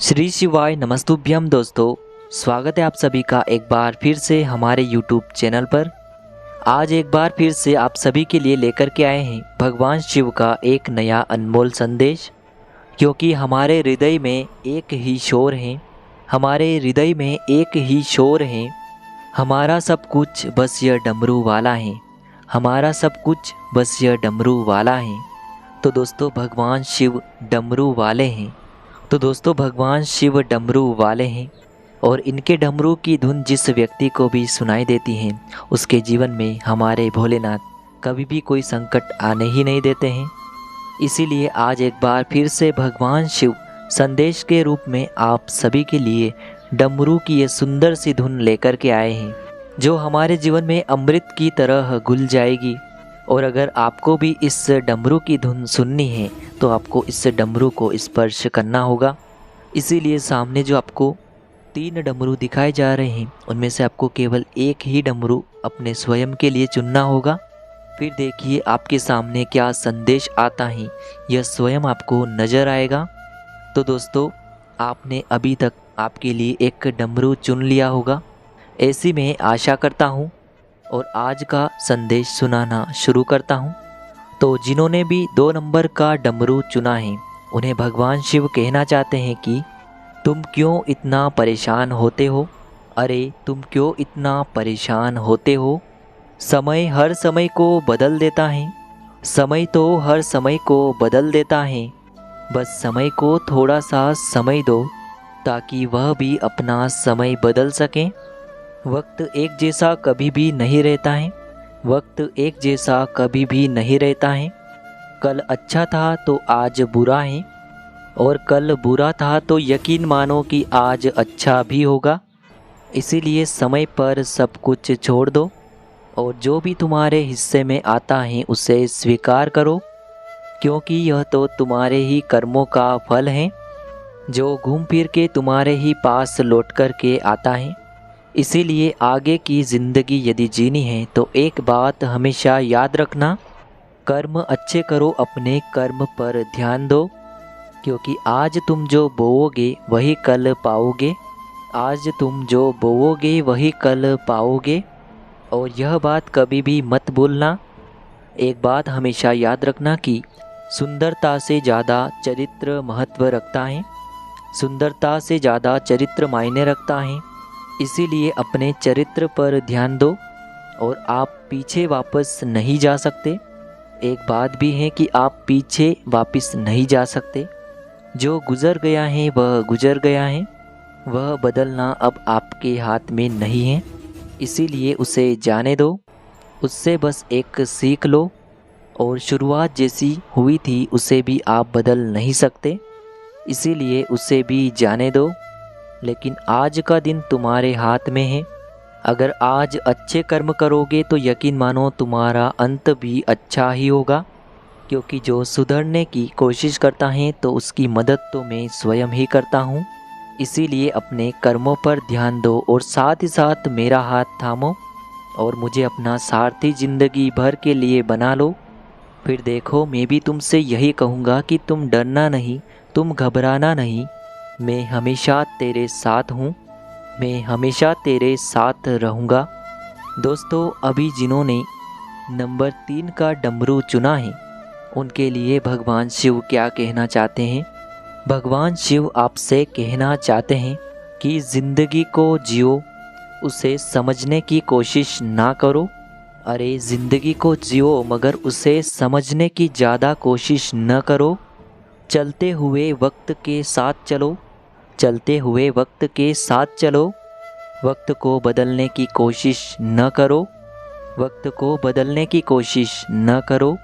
श्री शिवाय नमस्तुभ्यम दोस्तों। स्वागत है आप सभी का एक बार फिर से हमारे YouTube चैनल पर। आज एक बार फिर से आप सभी के लिए लेकर के आए हैं भगवान शिव का एक नया अनमोल संदेश। क्योंकि हमारे हृदय में एक ही शोर है, हमारे हृदय में एक ही शोर है, हमारा सब कुछ बस यह डमरू वाला है, हमारा सब कुछ बस यह डमरू वाला है। तो दोस्तों भगवान शिव डमरू वाले हैं। भगवान शिव डमरू वाले हैं और इनके डमरू की धुन जिस व्यक्ति को भी सुनाई देती है उसके जीवन में हमारे भोलेनाथ कभी भी कोई संकट आने ही नहीं देते हैं। इसीलिए आज एक बार फिर से भगवान शिव संदेश के रूप में आप सभी के लिए डमरू की ये सुंदर सी धुन लेकर के आए हैं, जो हमारे जीवन में अमृत की तरह घुल जाएगी। और अगर आपको भी इस डमरू की धुन सुननी है तो आपको इस डमरू को स्पर्श करना होगा। इसीलिए सामने जो आपको 3 डमरू दिखाए जा रहे हैं उनमें से आपको केवल एक ही डमरू अपने स्वयं के लिए चुनना होगा। फिर देखिए आपके सामने क्या संदेश आता है, यह स्वयं आपको नज़र आएगा। तो दोस्तों आपने अभी तक आपके लिए एक डमरू चुन लिया होगा, ऐसी मैं आशा करता हूँ और आज का संदेश सुनाना शुरू करता हूँ। तो जिन्होंने भी 2 नंबर का डमरू चुना है उन्हें भगवान शिव कहना चाहते हैं कि तुम क्यों इतना परेशान होते हो, अरे तुम क्यों इतना परेशान होते हो। समय हर समय को बदल देता है, समय तो हर समय को बदल देता है। बस समय को थोड़ा सा समय दो ताकि वह भी अपना समय बदल सकें। वक्त एक जैसा कभी भी नहीं रहता है, वक्त एक जैसा कभी भी नहीं रहता है। कल अच्छा था तो आज बुरा है और कल बुरा था तो यकीन मानो कि आज अच्छा भी होगा। इसीलिए समय पर सब कुछ छोड़ दो और जो भी तुम्हारे हिस्से में आता है उसे स्वीकार करो, क्योंकि यह तो तुम्हारे ही कर्मों का फल है जो घूम फिर के तुम्हारे ही पास लौट कर के आता है। इसीलिए आगे की ज़िंदगी यदि जीनी है तो एक बात हमेशा याद रखना, कर्म अच्छे करो, अपने कर्म पर ध्यान दो, क्योंकि आज तुम जो बोओगे वही कल पाओगे, आज तुम जो बोओगे वही कल पाओगे। और यह बात कभी भी मत भूलना, एक बात हमेशा याद रखना कि सुंदरता से ज़्यादा चरित्र महत्व रखता है, सुंदरता से ज़्यादा चरित्र मायने रखता है। इसीलिए अपने चरित्र पर ध्यान दो और आप पीछे वापस नहीं जा सकते। एक बात भी है कि आप पीछे वापस नहीं जा सकते। जो गुज़र गया है वह गुज़र गया है, वह बदलना अब आपके हाथ में नहीं है। इसीलिए उसे जाने दो, उससे बस एक सीख लो और शुरुआत जैसी हुई थी उसे भी आप बदल नहीं सकते। इसीलिए उसे भी जाने दो। लेकिन आज का दिन तुम्हारे हाथ में है। अगर आज अच्छे कर्म करोगे तो यकीन मानो तुम्हारा अंत भी अच्छा ही होगा, क्योंकि जो सुधरने की कोशिश करता है तो उसकी मदद तो मैं स्वयं ही करता हूँ। इसीलिए अपने कर्मों पर ध्यान दो और साथ ही साथ मेरा हाथ थामो और मुझे अपना सारथी ज़िंदगी भर के लिए बना लो। फिर देखो मैं भी तुमसे यही कहूँगा कि तुम डरना नहीं, तुम घबराना नहीं, मैं हमेशा तेरे साथ हूँ, मैं हमेशा तेरे साथ रहूँगा। दोस्तों अभी जिन्होंने नंबर 3 का डमरू चुना है उनके लिए भगवान शिव क्या कहना चाहते हैं। भगवान शिव आपसे कहना चाहते हैं कि ज़िंदगी को जियो, उसे समझने की कोशिश ना करो। अरे ज़िंदगी को जियो मगर उसे समझने की ज़्यादा कोशिश न करो। चलते हुए वक्त के साथ चलो, चलते हुए वक्त के साथ चलो। वक्त को बदलने की कोशिश न करो, वक्त को बदलने की कोशिश न करो।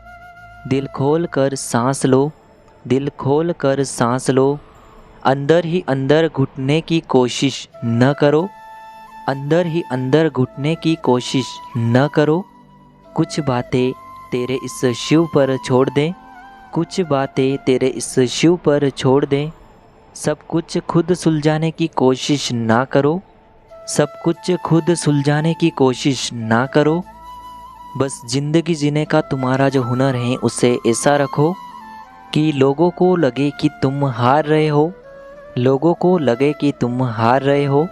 दिल खोल कर सांस लो, दिल खोल कर सांस लो। अंदर ही अंदर घुटने की कोशिश न करो, अंदर ही अंदर घुटने की कोशिश न करो। कुछ बातें तेरे इस शिव पर छोड़ दें, कुछ बातें तेरे इस शिव पर छोड़ दें। सब कुछ खुद सुलझाने की कोशिश ना करो, सब कुछ खुद सुलझाने की कोशिश ना करो। बस ज़िंदगी जीने का तुम्हारा जो हुनर है उसे ऐसा रखो कि लोगों को लगे कि तुम हार रहे हो, लोगों को लगे कि तुम हार रहे हो,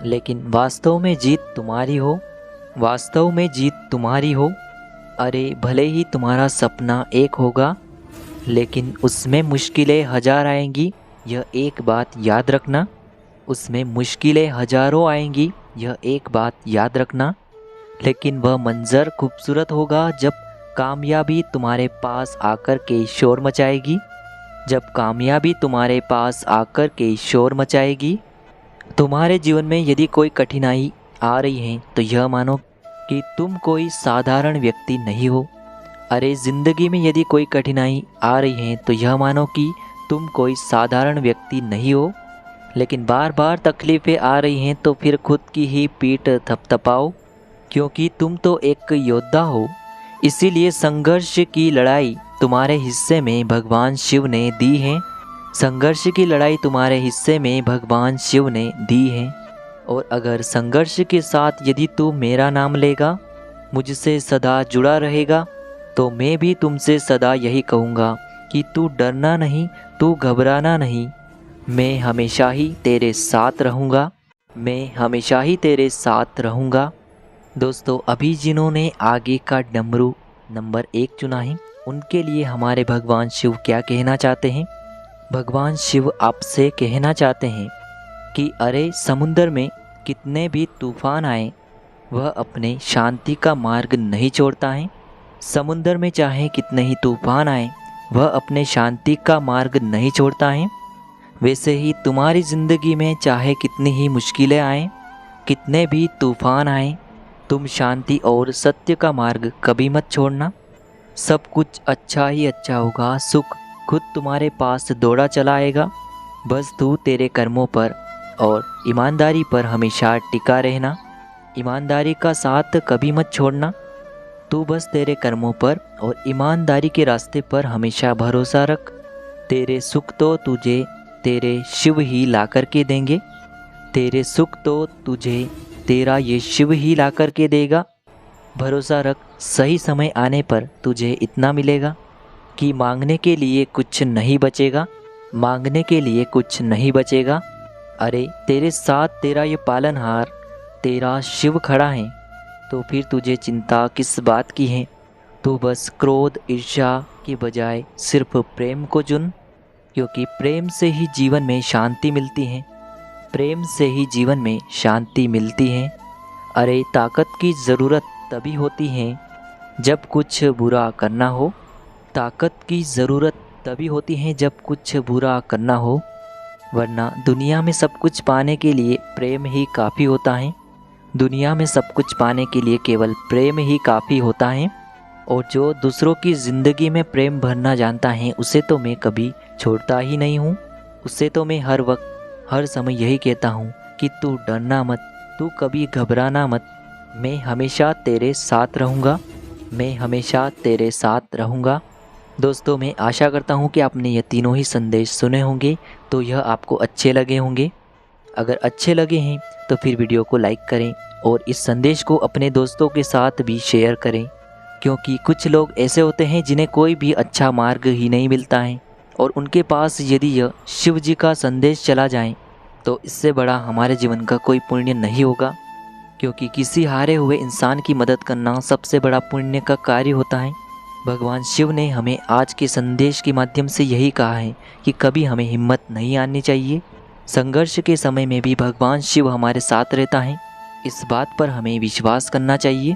लेकिन वास्तव में जीत तुम्हारी हो। वास्तव में जीत तुम्हारी हो। अरे भले ही तुम्हारा सपना एक होगा, लेकिन उसमें मुश्किलें हजार आएंगी, यह एक बात याद रखना। उसमें मुश्किलें हजारों आएंगी, यह एक बात याद रखना। लेकिन वह मंज़र खूबसूरत होगा जब कामयाबी तुम्हारे पास आकर के शोर मचाएगी। जब कामयाबी तुम्हारे पास आकर के शोर मचाएगी। तुम्हारे जीवन में यदि कोई कठिनाई आ रही है तो यह मानो कि तुम कोई साधारण व्यक्ति नहीं हो। अरे ज़िंदगी में यदि कोई कठिनाई आ रही है तो यह मानो कि तुम कोई साधारण व्यक्ति नहीं हो। लेकिन बार बार तकलीफ़ें आ रही हैं तो फिर खुद की ही पीठ थपथपाओ, क्योंकि तुम तो एक योद्धा हो। इसीलिए संघर्ष की लड़ाई तुम्हारे हिस्से में भगवान शिव ने दी है। संघर्ष की लड़ाई तुम्हारे हिस्से में भगवान शिव ने दी है। और अगर संघर्ष के साथ यदि तू मेरा नाम लेगा, मुझसे सदा जुड़ा रहेगा, तो मैं भी तुमसे सदा यही कहूँगा कि तू डरना नहीं, तू घबराना नहीं। मैं हमेशा ही तेरे साथ रहूँगा। मैं हमेशा ही तेरे साथ रहूँगा। दोस्तों, अभी जिन्होंने आगे का डमरू नंबर 1 चुना है, उनके लिए हमारे भगवान शिव क्या कहना चाहते हैं? भगवान शिव आपसे कहना चाहते हैं कि अरे समुंदर में कितने भी तूफान आए, वह अपने शांति का मार्ग नहीं छोड़ता है। समुंदर में चाहे कितने ही तूफान आए, वह अपने शांति का मार्ग नहीं छोड़ता है। वैसे ही तुम्हारी ज़िंदगी में चाहे कितनी ही मुश्किलें आएँ, कितने भी तूफान आएँ, तुम शांति और सत्य का मार्ग कभी मत छोड़ना। सब कुछ अच्छा ही अच्छा होगा। सुख खुद तुम्हारे पास दौड़ा चला आएगा। बस तू तेरे कर्मों पर और ईमानदारी पर हमेशा टिका रहना। ईमानदारी का साथ कभी मत छोड़ना। तू बस तेरे कर्मों पर और ईमानदारी के रास्ते पर हमेशा भरोसा रख। तेरे सुख तो तुझे तेरे शिव ही ला कर के देंगे। तेरे सुख तो तुझे तेरा ये शिव ही ला कर के देगा। भरोसा रख, सही समय आने पर तुझे इतना मिलेगा कि मांगने के लिए कुछ नहीं बचेगा। मांगने के लिए कुछ नहीं बचेगा। अरे तेरे साथ तेरा ये पालनहार, तेरा शिव खड़ा है, तो फिर तुझे चिंता किस बात की है? तू बस क्रोध ईर्ष्या के बजाय सिर्फ प्रेम को चुन, क्योंकि प्रेम से ही जीवन में शांति मिलती है। प्रेम से ही जीवन में शांति मिलती है। अरे ताकत की ज़रूरत तभी होती है जब कुछ बुरा करना हो। ताकत की ज़रूरत तभी होती है जब कुछ बुरा करना हो, वरना दुनिया में सब कुछ पाने के लिए प्रेम ही काफ़ी होता है। दुनिया में सब कुछ पाने के लिए केवल प्रेम ही काफ़ी होता है। और जो दूसरों की ज़िंदगी में प्रेम भरना जानता है, उसे तो मैं कभी छोड़ता ही नहीं हूँ। उसे तो मैं हर वक्त हर समय यही कहता हूँ कि तू डरना मत, तू कभी घबराना मत। मैं हमेशा तेरे साथ रहूँगा। मैं हमेशा तेरे साथ रहूँगा। दोस्तों, मैं आशा करता हूँ कि आपने ये तीनों ही संदेश सुने होंगे, तो यह आपको अच्छे लगे होंगे। अगर अच्छे लगे हैं तो फिर वीडियो को लाइक करें और इस संदेश को अपने दोस्तों के साथ भी शेयर करें, क्योंकि कुछ लोग ऐसे होते हैं जिन्हें कोई भी अच्छा मार्ग ही नहीं मिलता है, और उनके पास यदि यह शिव जी का संदेश चला जाए तो इससे बड़ा हमारे जीवन का कोई पुण्य नहीं होगा। क्योंकि किसी हारे हुए इंसान की मदद करना सबसे बड़ा पुण्य का कार्य होता है। भगवान शिव ने हमें आज के संदेश के माध्यम से यही कहा है कि कभी हमें हिम्मत नहीं आनी चाहिए। संघर्ष के समय में भी भगवान शिव हमारे साथ रहता है, इस बात पर हमें विश्वास करना चाहिए।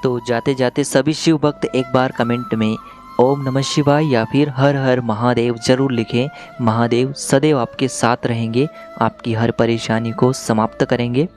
तो जाते जाते सभी शिव भक्त एक बार कमेंट में ओम नमः शिवाय या फिर हर हर महादेव जरूर लिखें। महादेव सदैव आपके साथ रहेंगे, आपकी हर परेशानी को समाप्त करेंगे।